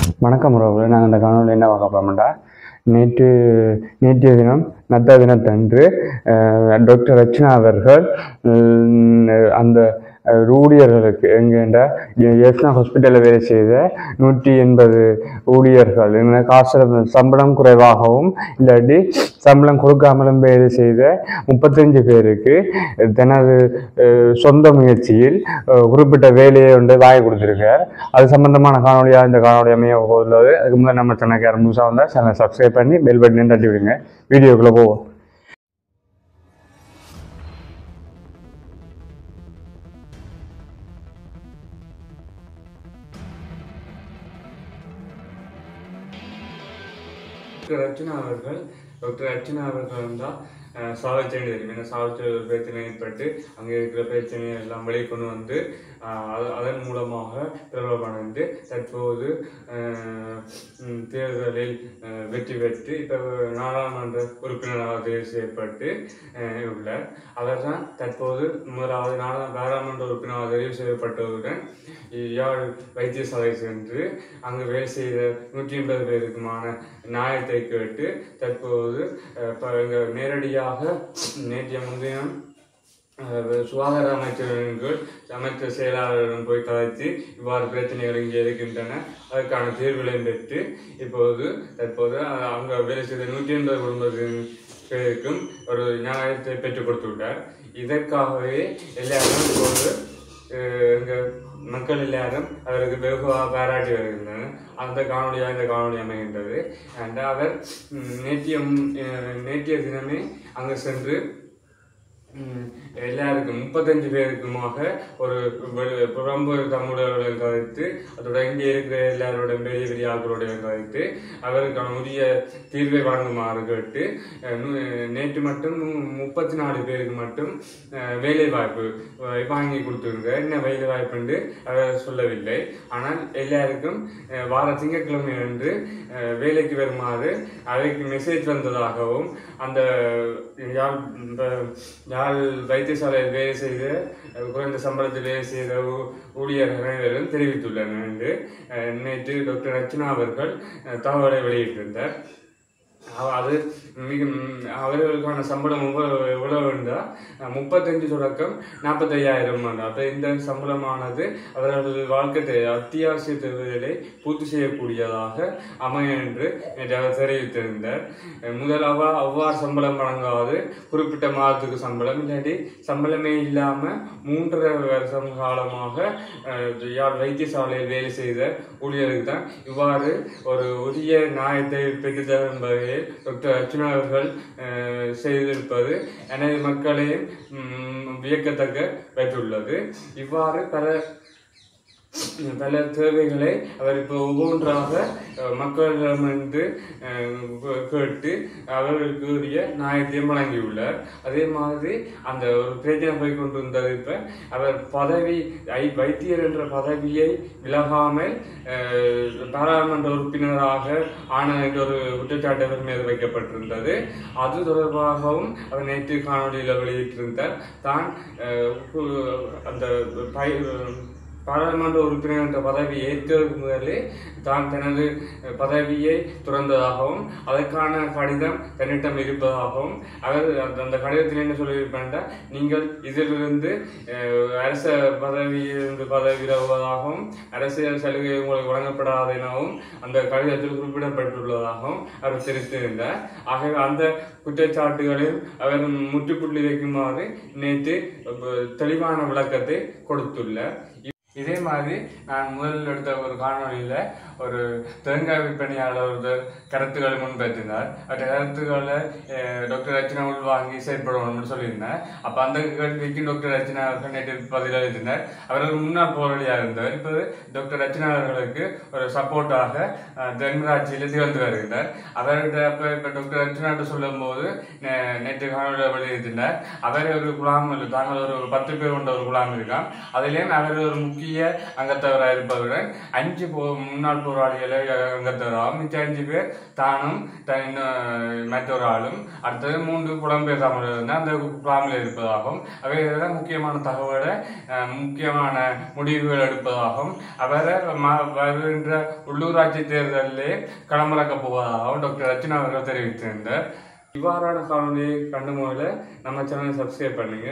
வணக்கம் உறவுகளே. நாங்கள் இந்த காணொலியில் என்ன பார்க்க போகிறோம்டா, நேற்றைய தினம் நத்த தினத்தன்று டாக்டர் ரச்சனா அவர்கள் அந்த ஊழியர்களுக்கு எங்கேண்டா எஸ்னா ஹாஸ்பிட்டலில் வேலை செய்த 180 ஊழியர்கள் காசு சம்பளம் குறைவாகவும் இல்லாட்டி சம்பளம் கொடுக்காமலும் வேலை செய்த 35 பேருக்கு தனது சொந்த முயற்சியில் குறிப்பிட்ட வேலையை வாங்கி கொடுத்துருக்கார். அது சம்பந்தமான காணொலியாக இந்த காணொலி அமைய உள்ளது. அதுக்கு முதல் நம்ம சேனலுக்கு யாரும் புதுசாக வந்தால் சேனலை சப்ஸ்கிரைப் பண்ணி பெல் பட்டனையும் தட்டி விடுங்க. வீடியோக்குள்ளே போவோம். டாக்டர் ரச்சனா அவர்கள் தான் சாவச்சேரி தெரியும். ஏன்னா சாவச்சேரி ஒரு பிரச்சனை ஏற்பட்டு அங்கே இருக்கிற பிரச்சனையை எல்லாம் வெளியே கொண்டு வந்து அதன் மூலமாக பிரபலமடைந்து தற்போது தேர்தலில் வெற்றி பெற்று இப்போ நாடாளுமன்ற உறுப்பினராக தேர்வு செய்யப்பட்டு உள்ளார். அவர் தான் தற்போது முதலாவது பாராளுமன்ற உறுப்பினராக தெரிவு செய்யப்பட்டவுடன் யாழ் வைத்தியசாலை சென்று அங்கு வேலை செய்த 180 பேருக்குமான நியாயத்தை கேட்டு தற்போது நேரடியாக நேற்றைய முன்தினம் சுகாதார அமைச்சர் செயலாளரிடம் போய் கலைத்து இவ்வாறு பிரச்சனைகள் இங்கே இருக்கின்றன, அதற்கான தீர்வுகளையும் பெற்று தற்போது அங்கே வேலை செய்த 180 குடும்பத்தின் பேருக்கும் ஒரு நியாயத்தை பெற்றுக் கொடுத்து விட்டார். இதற்காகவே எல்லாரும் இப்போது எங்கள் மக்கள் எல்லாரும் அவருக்கு வெகுவாக பாராட்டி வருகின்றனர். அந்த காணொலியாக இந்த காணொலி அமைகின்றது. அண்ட் அவர் நேற்றைய தினமே அங்கு சென்று எல்லாருக்கும் 35 பேருக்குமாக ஒரு புறம்பு தமிழர்களுடன் கதைத்து அதோட இங்கே இருக்கிற எல்லாரோட பெரிய பெரிய ஆக்களுடன் கதைத்து அவருக்கான உரிய தீர்வை வழங்குமாறு கேட்டு நேற்று மட்டும் 34 பேருக்கு மட்டும் வேலை வாய்ப்பு வாங்கி கொடுத்துருங்க. என்ன வேலை வாய்ப்பு என்று அவர் சொல்லவில்லை. ஆனால் எல்லாருக்கும் வார திங்கட்கிழமை அன்று வேலைக்கு வருமாறு அவைக்கு மெசேஜ் வந்ததாகவும் அந்த யாழ் வைத்தியசாலையில் வேலை செய்த குறைந்த சம்பளத்தில் வேலை செய்த ஊழியர்கள் அனைவரும் தெரிவித்துள்ளனர் என்று நேற்று டாக்டர் ரச்சனா அவர்கள் தகவலை வெளியிட்டிருந்தார். அது அவர்களுக்கான சம்பளம் எவ்வளவு என்றால் 35 தொடக்கம் 45,000. அப்போ இந்த சம்பளமானது அவர்களது வாழ்க்கை அத்தியாவசிய தேவைகளை பூர்த்தி செய்யக்கூடியதாக அமையும் என்று அவர் தெரிவித்திருந்தார். முதலாக அவ்வாறு சம்பளம் வழங்காது குறிப்பிட்ட மாதத்துக்கு சம்பளம் இல்லாட்டி சம்பளமே இல்லாமல் 3.5 வருஷம் காலமாக யாழ் வைத்தியசாலையில் வேலை செய்த ஊழியருக்கு தான் இவ்வாறு ஒரு உரிய நியாயத்தை பெற்றுத்தரும் வகையில் டாக்டர் ரச்சனா அவர்கள் செய்திருப்பது எனது மக்களையும் வியக்கத்தக்க பெற்றுள்ளது. இவ்வாறு பல தேவைகளை அவர் இப்போ ஒவ்வொன்றாக மக்களிடமிருந்து கேட்டு அவர்களுக்கு உரிய நியாயத்தையும் வழங்கியுள்ளார். அதே மாதிரி அந்த ஒரு பிரச்சனை போய் கொண்டு வந்தது. இப்போ அவர் வைத்தியர் என்ற பதவியை விலகாமல் பாராளுமன்ற உறுப்பினராக ஆன என்ற ஒரு குற்றச்சாட்டு அவர் மீது வைக்கப்பட்டிருந்தது. அது தொடர்பாகவும் அவர் நேற்று காணொலியில் வெளியிட்டிருந்தார். தான் அந்த பாராளுமன்ற உறுப்பினர் என்ற பதவியை ஏற்கிறது முதலே தான் தனது பதவியை துறந்ததாகவும் அதற்கான கடிதம் தன்னிடம் இருப்பதாகவும் அவர் அந்த கடிதத்தில் என்ன சொல்லியிருப்பார், நீங்கள் இதிலிருந்து அரச பதவியிலிருந்து பதவி விலகுவதாகவும் அரசியல் சலுகை உங்களுக்கு வழங்கப்படாத எனவும் அந்த கடிதத்தில் குறிப்பிடப்பட்டுள்ளதாகவும் அவர் தெரிவித்திருந்தார். ஆகவே அந்த குற்றச்சாட்டுகளையும் அவர் முற்றுப்புள்ளி வைக்குமாறு நேற்று தெளிவான விளக்கத்தை கொடுத்துள்ளார். இதே மாதிரி நான் முதலில் எடுத்த ஒரு காணொலியில் ஒரு தேங்காய் விற்பனையாளர் ஒருத்தர் கருத்துக்களை முன்பற்றினார். அந்த கருத்துக்களை டாக்டர் ரச்சனா உள்வாங்கி செயற்படணும்னு சொல்லியிருந்தார். அப்போ அந்த கேள்விக்கு டாக்டர் ரச்சனா அவர்கள் நேற்று பதில் எழுதினார். அவர்கள் முன்னாள் போராளியாக இருந்தவர். இப்போ டாக்டர் ரச்சனா அவர்களுக்கு ஒரு சப்போர்ட்டாக தென்மராட்சியில் திகழ்ந்து வருகிறார். அவர்கிட்ட இப்போ டாக்டர் ரச்சனாட்ட சொல்லும் போது நேற்று காணொலியில் வெளியிட்டிருந்தார். அவர் ஒரு குழாம் தாங்கள் ஒரு 10 பேர் கொண்ட ஒரு குழாம் இருக்கான். அதிலேயும் அவர் ஒரு முக்கிய முக்கிய அங்கத்தவராக இருப்பவருடன் 5 முன்னாள் போராளிகளை அங்கத்தவராகவும் மிச்ச 5 பேர் தானும் மற்றொரு ஆளும் அடுத்தது 3 புலம்பெயர் தமிழர் அந்த குழாமில் இருப்பதாகவும் அவைகள முக்கியமான தகவலை முக்கியமான முடிவுகள் எடுப்பதாகவும் அவரை வருகின்ற உள்ளூராட்சி தேர்தலிலே களமிறக்கப் போவதாகவும் டாக்டர் ரச்சனா அவர்கள் தெரிவித்திருந்தார். இவ்வாறான காணொலியை கண்டு முதல்ல நம்ம சேனலை சப்ஸ்கிரைப் பண்ணுங்க.